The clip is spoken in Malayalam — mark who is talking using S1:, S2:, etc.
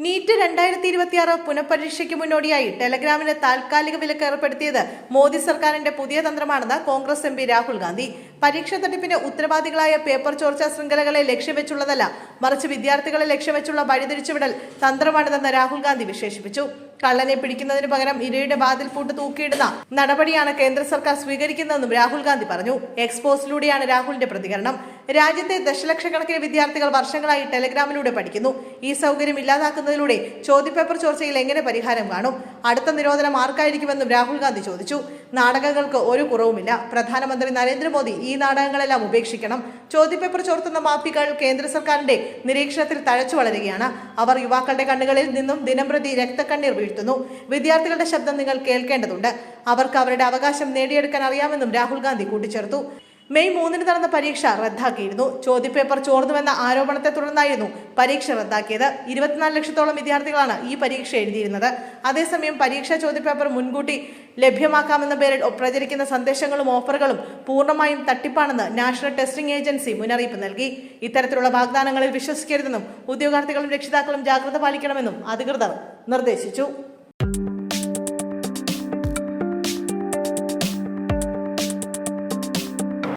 S1: നീറ്റ് 2026 പുനഃപരീക്ഷയ്ക്ക് മുന്നോടിയായി ടെലഗ്രാമിന് താൽക്കാലിക വിലക്ക് ഏർപ്പെടുത്തിയത് മോദി സർക്കാരിന്റെ പുതിയ തന്ത്രമാണെന്ന് കോൺഗ്രസ് എംപി രാഹുൽ ഗാന്ധി. പരീക്ഷാ തട്ടിപ്പിന് ഉത്തരവാദികളായ പേപ്പർ ചോർച്ചാ ശൃംഖലകളെ ലക്ഷ്യം വെച്ചുള്ളതല്ല, മറിച്ച് വിദ്യാർത്ഥികളെ ലക്ഷ്യം വെച്ചുള്ള വഴിതിരിച്ചുവിടൽ തന്ത്രമാണിതെന്ന് രാഹുൽ ഗാന്ധി വിശേഷിപ്പിച്ചു. കള്ളനെ പിടിക്കുന്നതിന് പകരം ഇരയുടെ വാതിൽ പൂട്ട് തൂക്കിയിടുന്ന നടപടിയാണ് കേന്ദ്ര സർക്കാർ സ്വീകരിക്കുന്നതെന്നും രാഹുൽ ഗാന്ധി പറഞ്ഞു. എക്സ്പോസിലൂടെയാണ് രാഹുലിന്റെ പ്രതികരണം. രാജ്യത്തെ ദശലക്ഷക്കണക്കിന് വിദ്യാർത്ഥികൾ വർഷങ്ങളായി ടെലഗ്രാമിലൂടെ പഠിക്കുന്നു. ഈ സൗകര്യം ഇല്ലാതാക്കുന്നതിലൂടെ ചോദ്യപേപ്പർ ചോർച്ചയിൽ എങ്ങനെ പരിഹാരം കാണും? അടുത്ത നിരോധനം ആർക്കായിരിക്കുമെന്നും രാഹുൽ ഗാന്ധി ചോദിച്ചു. നാടകങ്ങൾക്ക് ഒരു കുറവുമില്ല. പ്രധാനമന്ത്രി നരേന്ദ്രമോദി ഈ നാടകങ്ങളെല്ലാം ഉപേക്ഷിക്കണം. ചോദ്യപേപ്പർ ചോർത്തുന്ന മാഫികൾ കേന്ദ്ര സർക്കാരിന്റെ നിരീക്ഷണത്തിൽ തഴച്ചു വളരുകയാണ്. അവർ യുവാക്കളുടെ കണ്ണുകളിൽ നിന്നും ദിനംപ്രതി രക്തക്കണ്ണീർ വീഴ്ത്തുന്നു. വിദ്യാർത്ഥികളുടെ ശബ്ദം നിങ്ങൾ കേൾക്കേണ്ടതുണ്ട്. അവർക്ക് അവരുടെ അവകാശം നേടിയെടുക്കാൻ അറിയാമെന്നും രാഹുൽ ഗാന്ധി കൂട്ടിച്ചേർത്തു. മെയ് 3 നടന്ന പരീക്ഷ റദ്ദാക്കിയിരുന്നു. ചോദ്യപേപ്പർ ചോർന്നുവെന്ന ആരോപണത്തെ തുടർന്നായിരുന്നു പരീക്ഷ റദ്ദാക്കിയത്. 24 ലക്ഷത്തോളം വിദ്യാർത്ഥികളാണ് ഈ പരീക്ഷ എഴുതിയിരുന്നത്. അതേസമയം പരീക്ഷാ ചോദ്യപേപ്പർ മുൻകൂട്ടി ലഭ്യമാക്കാമെന്ന പേരിൽ പ്രചരിക്കുന്ന സന്ദേശങ്ങളും ഓഫറുകളും പൂർണ്ണമായും തട്ടിപ്പാണെന്ന് നാഷണൽ ടെസ്റ്റിംഗ് ഏജൻസി മുന്നറിയിപ്പ് നൽകി. ഇത്തരത്തിലുള്ള വാഗ്ദാനങ്ങളിൽ വിശ്വസിക്കരുതെന്നും ഉദ്യോഗാർത്ഥികളും രക്ഷിതാക്കളും ജാഗ്രത പാലിക്കണമെന്നും അധികൃതർ നിർദ്ദേശിച്ചു.